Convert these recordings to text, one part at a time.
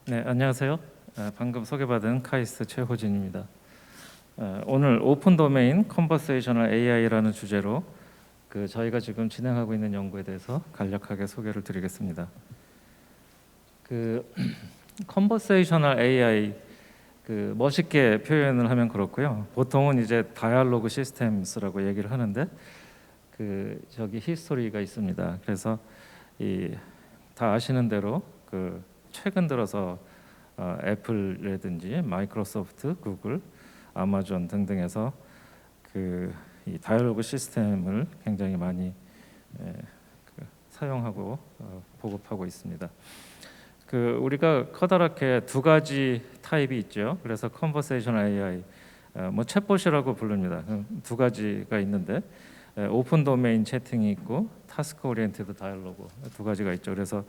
네, 안녕하세요. 방금 소개받은 카이스트 최호진입니다. 오늘 오픈 도메인 컨버세이셔널 AI라는 주제로 저희가 지금 진행하고 있는 연구에 대해서 간략하게 소개를 드리겠습니다. 컨버세이셔널 AI 멋있게 표현을 하면 그렇고요. 보통은 이제 다이얼로그 시스템스라고 얘기를 하는데 저기 히스토리가 있습니다. 그래서 다 아시는 대로 최근 들어서 애플이라든지 마이크로소프트, 구글, 아마존 등등에서 이 다이얼로그 시스템을 굉장히 많이 사용하고 보급하고 있습니다. 우리가 커다랗게 두 가지 타입이 있죠. 그래서 컨버세이셔널 AI, 뭐 챗봇이라고 부릅니다. 두 가지가 있는데 오픈 도메인 채팅이 있고 타스크 오리엔티드 다이얼로그 두 가지가 있죠. 그래서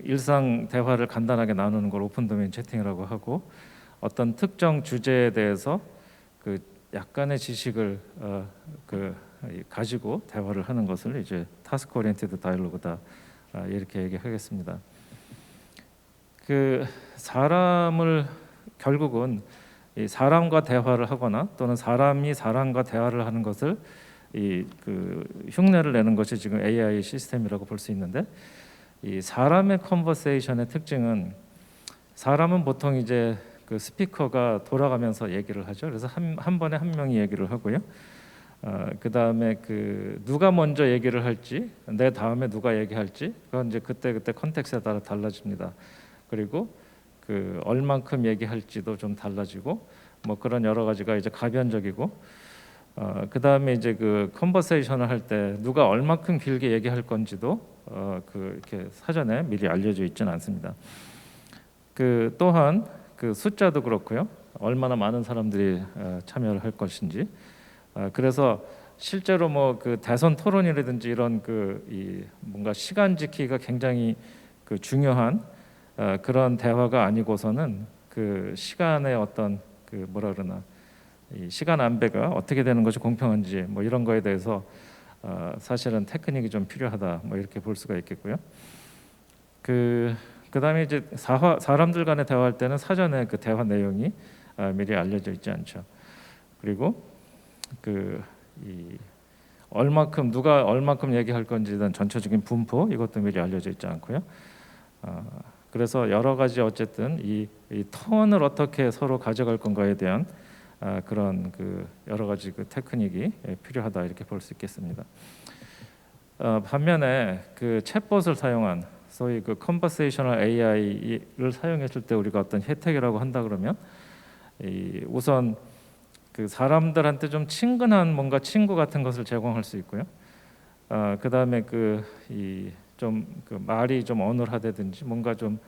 일상 대화를 간단하게 나누는 걸 오픈 도메인 채팅이라고 하고, 어떤 특정 주제에 대해서 약간의 지식을 가지고 대화를 하는 것을 이제 타스크 오리엔티드 다이얼로그다, 이렇게 얘기하겠습니다. 사람을 결국은 이 사람과 대화를 하거나 또는 사람이 사람과 대화를 하는 것을 흉내를 내는 것이 지금 AI 시스템이라고 볼 수 있는데, 이 사람의 컨버세이션의 특징은, 사람은 보통 이제 스피커가 돌아가면서 얘기를 하죠. 그래서 한 번에 한 명이 얘기를 하고요. 그 다음에 누가 먼저 얘기를 할지, 내 다음에 누가 얘기할지, 그건 이제 그때 컨텍스트에 따라 달라집니다. 그리고 얼만큼 얘기할지도 좀 달라지고, 뭐 그런 여러 가지가 이제 가변적이고, 그 다음에 이제 컨버세이션을 할 때 누가 얼만큼 길게 얘기할 건지도 이렇게 사전에 미리 알려져 있지는 않습니다. 또한 숫자도 그렇고요. 얼마나 많은 사람들이 참여를 할 것인지. 그래서 실제로 뭐 대선 토론이라든지 이런 뭔가 시간 지키기가 굉장히 중요한 그런 대화가 아니고서는 시간의 어떤 뭐라 그러나 이 시간 안배가 어떻게 되는 것이 공평한지, 뭐 이런 거에 대해서 사실은 테크닉이 좀 필요하다, 뭐 이렇게 볼 수가 있겠고요. 그다음에 이제 사람들 간에 대화할 때는 사전에 대화 내용이 미리 알려져 있지 않죠. 그리고 누가 얼마큼 얘기할 건지에 대한 전체적인 분포, 이것도 미리 알려져 있지 않고요. 그래서 여러 가지 어쨌든 이 톤을 어떻게 서로 가져갈 건가에 대한 그런 여러 가지 테크닉이 필요하다, 이렇게 볼 수 있겠습니다. 반면에 챗봇을 사용한 소위 컨버세이셔널 AI를 사용했을 때 우리가 어떤 혜택이라고 한다 그러면, 우선 사람들한테 좀 친근한 뭔가 친구 같은 것을 제공할 수 있고요. 그 다음에 좀 말이 좀 어눌하다든지 뭔가 좀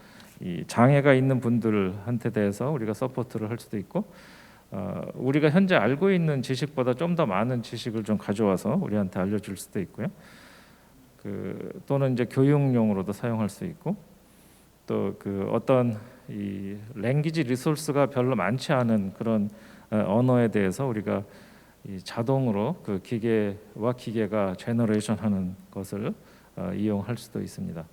장애가 있는 분들한테 대해서 우리가 서포트를 할 수도 있고, 우리가 현재 알고 있는 지식보다 좀 더 많은 지식을 좀 가져와서 우리한테 알려줄 수도 있고요. 또는 이제 교육용으로도 사용할 수 있고, 또 어떤 이 랭귀지 리소스가 별로 많지 않은 그런 언어에 대해서 우리가 자동으로 기계와 기계가 제너레이션하는 것을 이용할 수도 있습니다.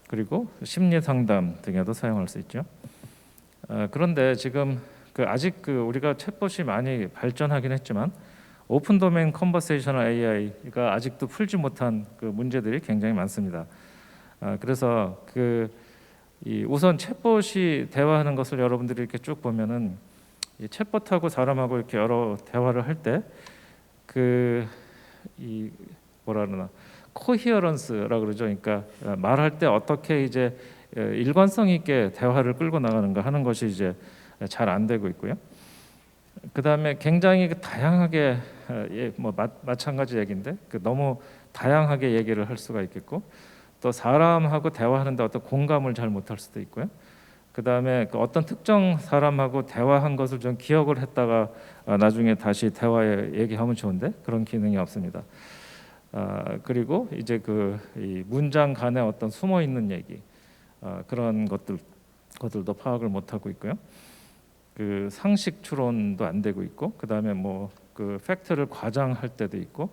그리고 심리 상담 등에도 사용할 수 있죠. 그런데 지금 아직 우리가 챗봇이 많이 발전하긴 했지만 오픈 도메인 컨버세이셔널 AI가 아직도 풀지 못한 문제들이 굉장히 많습니다. 그래서 우선 챗봇이 대화하는 것을 여러분들이 이렇게 쭉 보면은, 이 챗봇하고 사람하고 이렇게 여러 대화를 할 때 뭐라 그러나 코히어런스라고 그러죠. 그러니까 말할 때 어떻게 이제 일관성 있게 대화를 끌고 나가는가 하는 것이 이제 잘 안 되고 있고요. 그 다음에 굉장히 다양하게 뭐 마찬가지 얘기인데 너무 다양하게 얘기를 할 수가 있겠고, 또 사람하고 대화하는데 어떤 공감을 잘 못할 수도 있고요. 그 다음에 어떤 특정 사람하고 대화한 것을 좀 기억을 했다가 나중에 다시 대화에 얘기하면 좋은데 그런 기능이 없습니다. 그리고 이제 이 문장 간에 어떤 숨어 있는 얘기, 그런 것들도 파악을 못하고 있고요. 상식 추론도 안 되고 있고, 그 다음에 뭐 팩트를 과장할 때도 있고,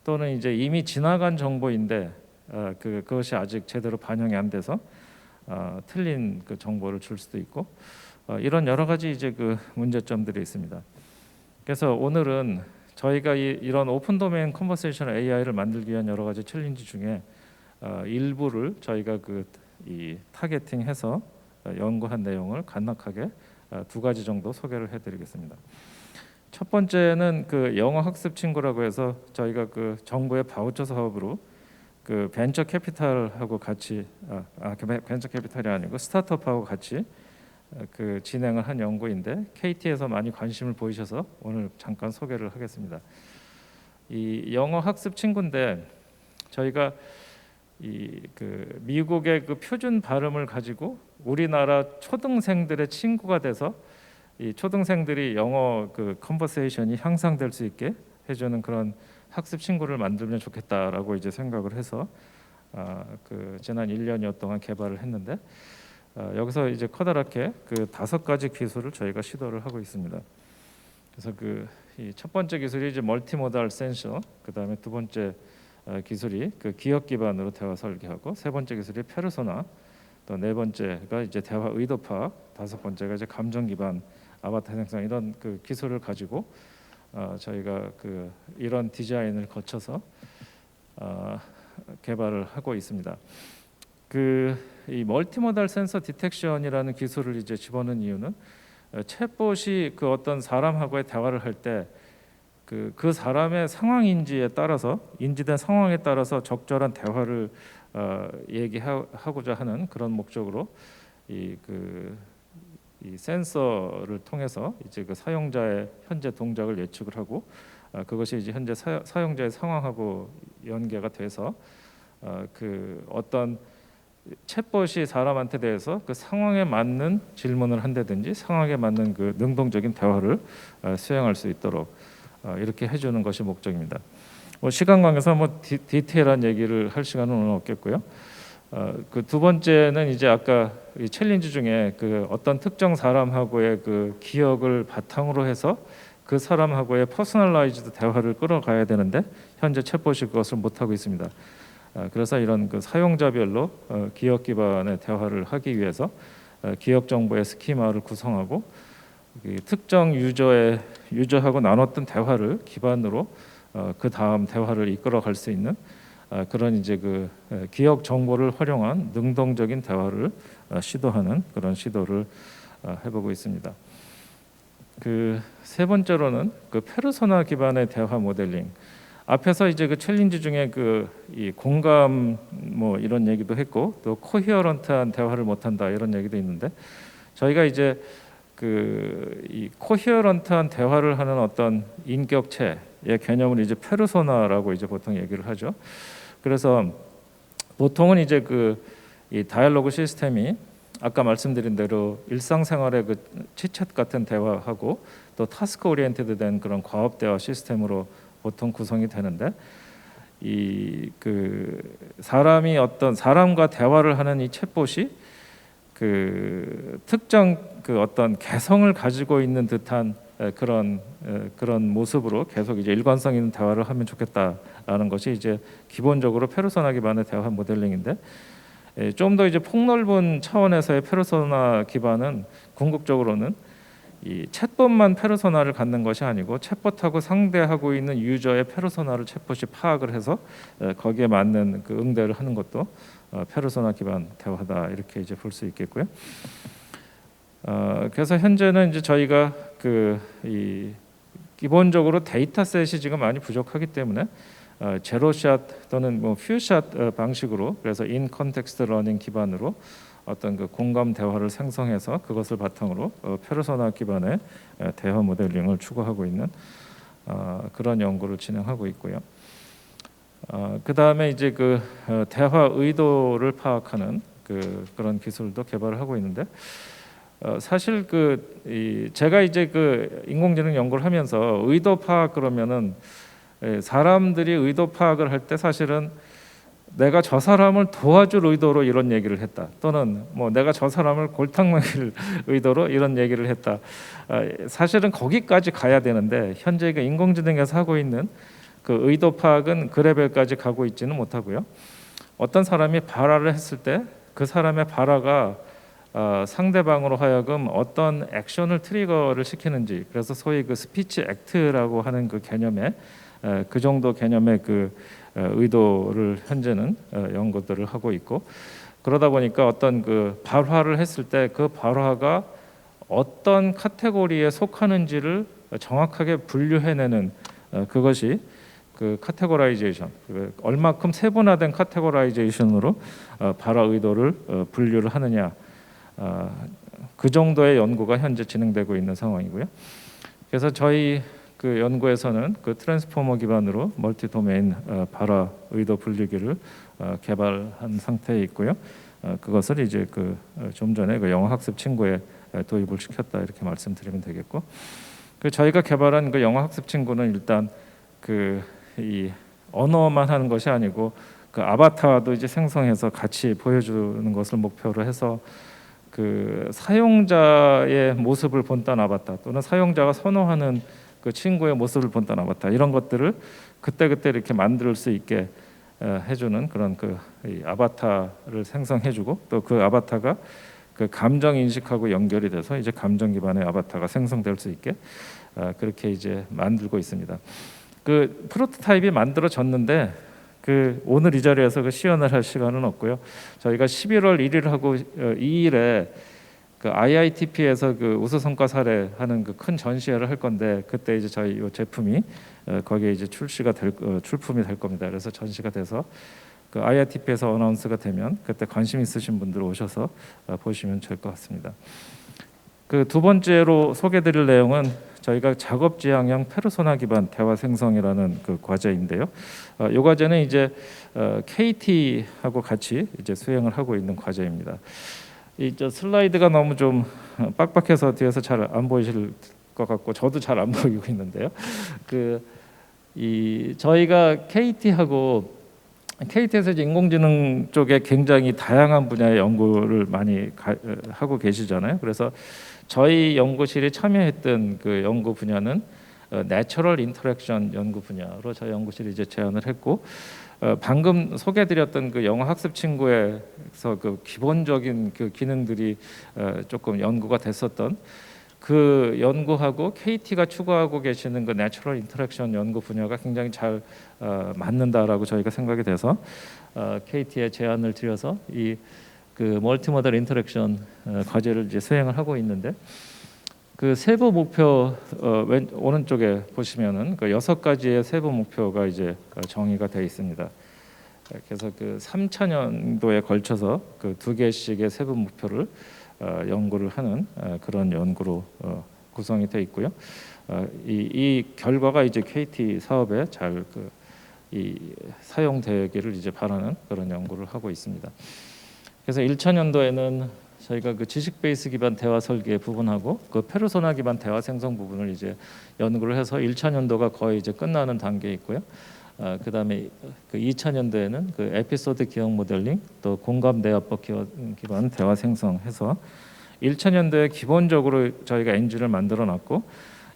또는 이제 이미 지나간 정보인데 그것이 아직 제대로 반영이 안 돼서 틀린 그 정보를 줄 수도 있고 이런 여러 가지 이제 그 문제점들이 있습니다. 그래서 오늘은 저희가 이런 오픈 도메인 컨버세이셔널 AI를 만들기 위한 여러 가지 챌린지 중에 일부를 저희가 이 타겟팅해서 연구한 내용을 간략하게 두 가지 정도 소개를 해드리겠습니다. 첫 번째는 그 영어 학습 친구라고 해서 저희가 그 정부의 바우처 사업으로 그 벤처 캐피탈하고 같이 벤처 캐피탈이 아니고 스타트업하고 같이 그 진행을 한 연구인데 KT에서 많이 관심을 보이셔서 오늘 잠깐 소개를 하겠습니다. 이 영어 학습 친구인데 저희가 이 그 미국의 그 표준 발음을 가지고 우리나라 초등생들의 친구가 돼서 이 초등생들이 영어 그 컨버세이션이 향상될 수 있게 해주는 그런 학습 친구를 만들면 좋겠다라고 이제 생각을 해서 그 지난 1년여 동안 개발을 했는데 여기서 이제 커다랗게 그 5가지 기술을 저희가 시도를 하고 있습니다. 그래서 그 이 첫 번째 기술이 이제 멀티모달 센서, 그 다음에 두 번째 기술이 그 기억 기반으로 대화 설계하고, 세 번째 기술이 페르소나, 또 네 번째가 이제 대화 의도 파악, 다섯 번째가 이제 감정 기반 아바타 생성, 이런 그 기술을 가지고 저희가 그 이런 디자인을 거쳐서 개발을 하고 있습니다. 그 이 멀티모달 센서 디텍션이라는 기술을 이제 집어넣은 이유는 챗봇이 그 어떤 사람하고의 대화를 할 때 그 사람의 상황 인지에 따라서 인지된 상황에 따라서 적절한 대화를 얘기하고자 하는 그런 목적으로 이 센서를 통해서 이제 그 사용자의 현재 동작을 예측을 하고 그것이 이제 현재 사용자의 상황하고 연계가 돼서 그 어떤 챗봇이 사람한테 대해서 그 상황에 맞는 질문을 한다든지 상황에 맞는 그 능동적인 대화를 수행할 수 있도록 이렇게 해주는 것이 목적입니다. 시간 관계상 디테일한 얘기를 할 시간은 오늘 없겠고요. 그 두 번째는 이제 아까 이 챌린지 중에 그 어떤 특정 사람하고의 그 기억을 바탕으로 해서 그 사람하고의 퍼스널라이즈드 대화를 끌어가야 되는데 현재 챗봇이 그것을 못 하고 있습니다. 그래서 이런 그 사용자별로 기억 기반의 대화를 하기 위해서 기억 정보의 스키마를 구성하고 특정 유저하고 나눴던 대화를 기반으로 그 다음 대화를 이끌어갈 수 있는 그런 이제 그 기억 정보를 활용한 능동적인 대화를 시도하는 그런 시도를 해보고 있습니다. 그 세 번째로는 그 페르소나 기반의 대화 모델링. 앞에서 이제 그 챌린지 중에 이 공감 뭐 이런 얘기도 했고 또 코히어런트한 대화를 못한다 이런 얘기도 있는데 저희가 이제 이 코히어런트한 대화를 하는 어떤 인격체의 개념을 이제 페르소나라고 이제 보통 얘기를 하죠. 그래서 보통은 이제 이 다이얼로그 시스템이 아까 말씀드린 대로 일상생활의 그 치챗 같은 대화하고 또 타스크 오리엔티드 된 그런 과업 대화 시스템으로 보통 구성이 되는데 사람이 어떤 사람과 대화를 하는 이 챗봇이 그 특정 그 어떤 개성을 가지고 있는 듯한 그런 모습으로 계속 이제 일관성 있는 대화를 하면 좋겠다라는 것이 이제 기본적으로 페르소나 기반의 대화 모델링인데 좀 더 이제 폭넓은 차원에서의 페르소나 기반은 궁극적으로는 이 챗봇만 페르소나를 갖는 것이 아니고 챗봇하고 상대하고 있는 유저의 페르소나를 챗봇이 파악을 해서 거기에 맞는 그 응대를 하는 것도 페르소나 기반 대화다 이렇게 이제 볼 수 있겠고요. 그래서 현재는 이제 저희가 이 기본적으로 데이터셋이 지금 많이 부족하기 때문에 제로샷 또는 뭐 퓨샷 방식으로 그래서 인 컨텍스트 러닝 기반으로 어떤 그 공감 대화를 생성해서 그것을 바탕으로 페르소나 기반의 대화 모델링을 추구하고 있는 그런 연구를 진행하고 있고요. 그 다음에 이제 대화 의도를 파악하는 그런 기술도 개발을 하고 있는데 사실 제가 이제 인공지능 연구를 하면서 의도 파악 그러면은 사람들이 의도 파악을 할 때 사실은 내가 저 사람을 도와줄 의도로 이런 얘기를 했다 또는 뭐 내가 저 사람을 골탕 먹일 의도로 이런 얘기를 했다 사실은 거기까지 가야 되는데 현재 인공지능에서 하고 있는 그 의도 파악은 그 레벨까지 가고 있지는 못하고요. 어떤 사람이 발화를 했을 때 그 사람의 발화가 상대방으로 하여금 어떤 액션을 트리거를 시키는지, 그래서 소위 그 스피치 액트라고 하는 그 개념에 그 정도 개념의 그 의도를 현재는 연구들을 하고 있고, 그러다 보니까 어떤 그 발화를 했을 때 그 발화가 어떤 카테고리에 속하는지를 정확하게 분류해내는 그것이 그 카테고라이제이션, 얼마큼 세분화된 카테고라이제이션으로 발화 의도를 분류를 하느냐, 그 정도의 연구가 현재 진행되고 있는 상황이고요. 그래서 저희 그 연구에서는 그 트랜스포머 기반으로 멀티 도메인 발화 의도 분류기를 개발한 상태에 있고요. 그것을 이제 그 좀 전에 그 영어 학습 친구에 도입을 시켰다, 이렇게 말씀드리면 되겠고, 그 저희가 개발한 그 영어 학습 친구는 일단 그 이 언어만 하는 것이 아니고 그 아바타도 이제 생성해서 같이 보여주는 것을 목표로 해서 그 사용자의 모습을 본딴 아바타, 또는 사용자가 선호하는 그 친구의 모습을 본딴 아바타, 이런 것들을 그때그때 이렇게 만들 수 있게 해주는 그런 그 아바타를 생성해주고, 또 그 아바타가 그 감정 인식하고 연결이 돼서 이제 감정 기반의 아바타가 생성될 수 있게 그렇게 이제 만들고 있습니다. 그 프로토타입이 만들어졌는데 그 오늘 이 자리에서 그 시연을 할 시간은 없고요. 저희가 11월 1일하고 2일에 그 IITP에서 그 우수성과 사례하는 그 큰 전시회를 할 건데, 그때 이제 저희 이 제품이 거기에 이제 출품이 될 겁니다. 그래서 전시가 돼서 그 IITP에서 어나운스가 되면 그때 관심 있으신 분들 오셔서 보시면 될 것 같습니다. 그 두 번째로 소개드릴 내용은 저희가 작업 지향형 페르소나 기반 대화 생성이라는 그 과제인데요. 이 과제는 이제 KT하고 같이 이제 수행을 하고 있는 과제입니다. 이 슬라이드가 너무 좀 빡빡해서 뒤에서 잘 안 보이실 것 같고 저도 잘 안 보이고 있는데요. 저희가 KT에서 이제 인공지능 쪽에 굉장히 다양한 분야의 연구를 많이 하고 계시잖아요. 그래서 저희 연구실이 참여했던 그 연구 분야는 내추럴 인터랙션 연구 분야로 저희 연구실이 이제 제안을 했고, 방금 소개드렸던 그 영어 학습 친구에서 그 기본적인 그 기능들이 조금 연구가 됐었던 그 연구하고 KT가 추구하고 계시는 그 내추럴 인터랙션 연구 분야가 굉장히 잘 맞는다라고 저희가 생각이 돼서 KT에 제안을 드려서 이 그 멀티모달 인터랙션 과제를 이제 수행을 하고 있는데, 그 세부 목표 오른쪽에 보시면은 그 6가지의 세부 목표가 이제 정의가 되어 있습니다. 그래서 그 3차년도에 걸쳐서 그 2개씩의 세부 목표를 연구를 하는 그런 연구로 구성이 되어 있고요. 이 결과가 이제 KT 사업에 잘 사용되기를 이제 바라는 그런 연구를 하고 있습니다. 그래서 1차년도에는 저희가 그 지식 베이스 기반 대화 설계 부분하고 그 페르소나 기반 대화 생성 부분을 이제 연구를 해서 1차년도가 거의 이제 끝나는 단계에 있고요. 그다음에 그 2차년도에는 그 에피소드 기억 모델링, 또 공감 대화법 기반 대화 생성해서 1차년도에 기본적으로 저희가 엔진을 만들어 놨고,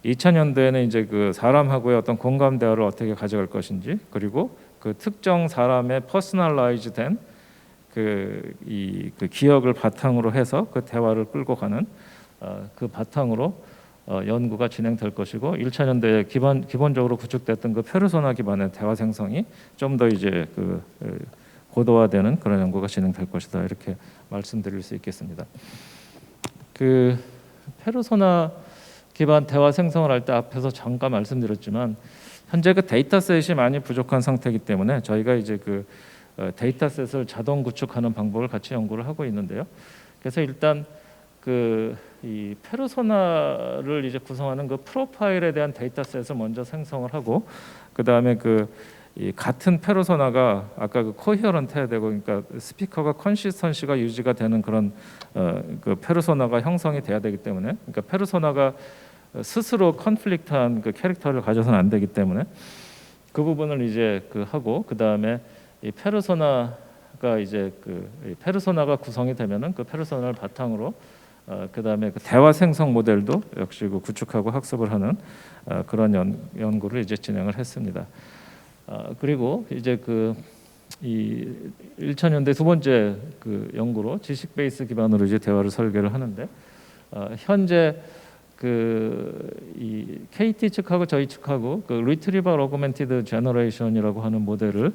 2차년도에는 이제 그 사람하고의 어떤 공감 대화를 어떻게 가져갈 것인지, 그리고 그 특정 사람의 퍼스널라이즈된 그 기억을 바탕으로 해서 그 대화를 끌고 가는 그 바탕으로 연구가 진행될 것이고, 1차년도에 기본적으로 구축됐던 그 페르소나 기반의 대화 생성이 좀 더 이제 그 고도화되는 그런 연구가 진행될 것이다, 이렇게 말씀드릴 수 있겠습니다. 그 페르소나 기반 대화 생성을 할 때 앞에서 잠깐 말씀드렸지만 현재 그 데이터셋이 많이 부족한 상태이기 때문에 저희가 이제 그 데이터셋을 자동 구축하는 방법을 같이 연구를 하고 있는데요. 그래서 일단 이 페르소나를 이제 구성하는 그 프로파일에 대한 데이터셋을 먼저 생성을 하고, 그 다음에 이 같은 페르소나가 아까 그 코히어런트해야 되고, 그러니까 스피커가 컨시스턴시가 유지가 되는 그런 그 페르소나가 형성이 돼야 되기 때문에, 그러니까 페르소나가 스스로 컨플릭트한 그 캐릭터를 가져서는 안 되기 때문에 그 부분을 이제 하고, 그 다음에 이 페르소나가 이제 페르소나가 구성이 되면은 그 페르소나를 바탕으로 그 다음에 그 대화 생성 모델도 역시 구축하고 학습을 하는 그런 연구를 이제 진행을 했습니다. 그리고 이제 이 2000년대 두 번째 그 연구로 지식 베이스 기반으로 이제 대화를 설계를 하는데 현재 이 KT 측하고 저희 측하고 그 Retrieval Augmented Generation이라고 하는 모델을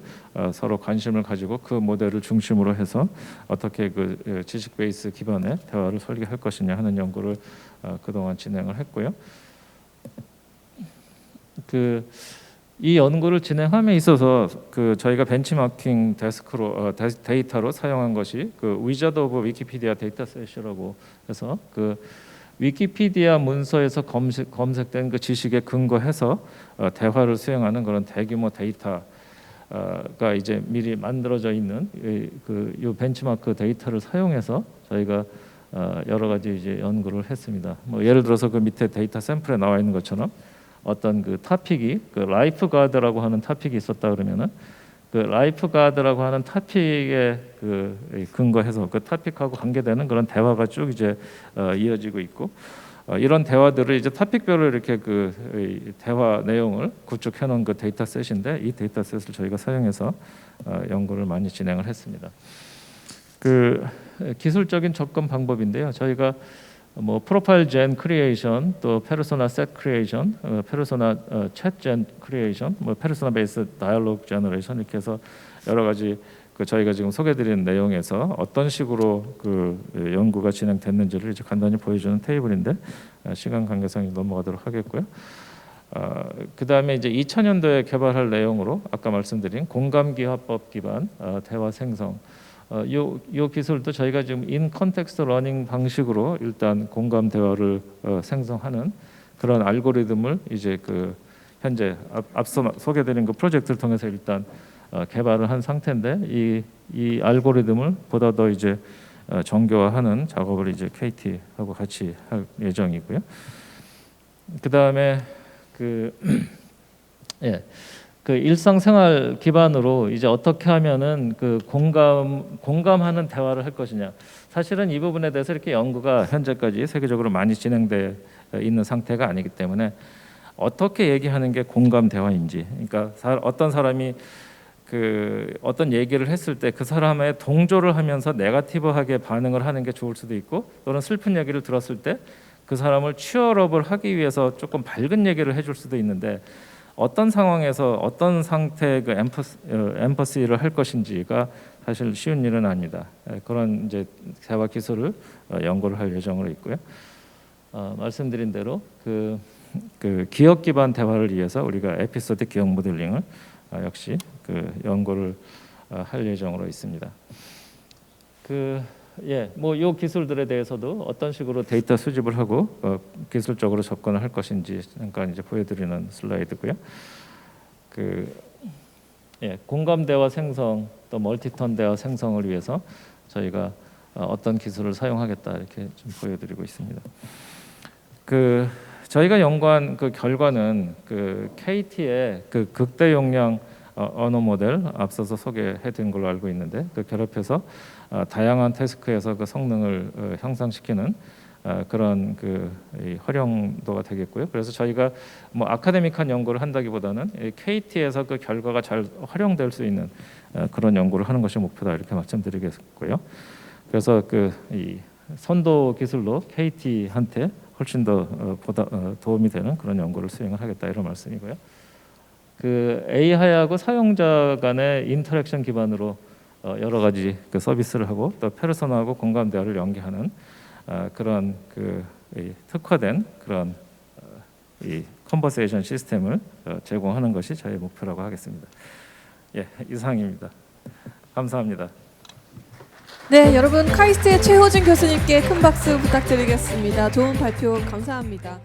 서로 관심을 가지고 그 모델을 중심으로 해서 어떻게 그 지식 베이스 기반의 대화를 설계할 것이냐 하는 연구를 그동안 진행을 했고요. 이 연구를 진행함에 있어서 저희가 벤치마킹 데이터로 사용한 것이 위자드 오브 위키피디아 데이터셋이라고 해서 위키피디아 문서에서 검색된 그 지식에 근거해서 대화를 수행하는 그런 대규모 데이터가 이제 미리 만들어져 있는 이 벤치마크 데이터를 사용해서 저희가 여러 가지 이제 연구를 했습니다. 뭐 예를 들어서 그 밑에 데이터 샘플에 나와 있는 것처럼 어떤 그 토픽이 라이프 가드라고 하는 토픽이 있었다 그러면은 그 라이프 가드라고 하는 토픽에 근거해서 그 토픽하고 관계되는 그런 대화가 쭉 이제 이어지고 있고 이런 대화들을 이제 토픽별로 이렇게 대화 내용을 구축해 놓은 그 데이터셋인데 이 데이터셋을 저희가 사용해서 연구를 많이 진행을 했습니다. 기술적인 접근 방법인데요. 저희가 뭐 프로파일 젠 크리에이션, 또 페르소나 셋 크리에이션, 페르소나 챗 젠 크리에이션, 뭐 페르소나 베이스 다이얼로그 제너레이션 이렇게 해서 여러 가지 저희가 지금 소개드린 내용에서 어떤 식으로 연구가 진행됐는지를 이제 간단히 보여주는 테이블인데 시간 관계상 넘어가도록 하겠고요. 그 다음에 이제 2000년도에 개발할 내용으로 아까 말씀드린 공감기화법 기반 대화 생성. 요 기술도 저희가 지금 인 컨텍스트 러닝 방식으로 일단 공감 대화를 생성하는 그런 알고리즘을 이제 현재 앞서 소개드린 그 프로젝트를 통해서 일단 개발을 한 상태인데 이 알고리즘을 보다 더 이제 정교화하는 작업을 이제 KT하고 같이 할 예정이고요. 그 다음에 일상생활 기반으로 이제 어떻게 하면은 공감하는 대화를 할 것이냐. 사실은 이 부분에 대해서 이렇게 연구가 현재까지 세계적으로 많이 진행돼 있는 상태가 아니기 때문에 어떻게 얘기하는 게 공감 대화인지, 그러니까 어떤 사람이 어떤 얘기를 했을 때 그 사람의 동조를 하면서 네거티브하게 반응을 하는 게 좋을 수도 있고, 또는 슬픈 얘기를 들었을 때 그 사람을 치어업을 하기 위해서 조금 밝은 얘기를 해줄 수도 있는데, 어떤 상황에서 어떤 상태의 엠퍼시를 할 것인지가 사실 쉬운 일은 아닙니다. 그런 이제 대화 기술을 연구를 할 예정으로 있고요. 말씀드린 대로 기억 기반 대화를 위해서 우리가 에피소드 기억 모델링을 역시 연구를 할 예정으로 있습니다. 뭐 요 기술들에 대해서도 어떤 식으로 데이터 수집을 하고 기술적으로 접근을 할 것인지 잠깐 이제 보여드리는 슬라이드고요. 공감 대화 생성 또 멀티턴 대화 생성을 위해서 저희가 어떤 기술을 사용하겠다 이렇게 좀 보여드리고 있습니다. 저희가 연구한 결과는 KT의 극대 용량 언어 모델 앞서서 소개해드린 걸로 알고 있는데 결합해서 다양한 태스크에서 성능을 향상시키는 그런 활용도가 되겠고요. 그래서 저희가 뭐 아카데믹한 연구를 한다기보다는 KT에서 결과가 잘 활용될 수 있는 그런 연구를 하는 것이 목표다 이렇게 말씀드리겠고요. 그래서 이 선도 기술로 KT한테 훨씬 더 도움이 되는 그런 연구를 수행을 하겠다 이런 말씀이고요. AI하고 사용자 간의 인터랙션 기반으로 여러 가지 서비스를 하고 또 페르소나하고 공감 대화를 연계하는 그런 특화된 그런 이 컨버세이션 시스템을 제공하는 것이 저희 목표라고 하겠습니다. 이상입니다. 감사합니다. 네, 여러분 카이스트의 최호준 교수님께 큰 박수 부탁드리겠습니다. 좋은 발표 감사합니다.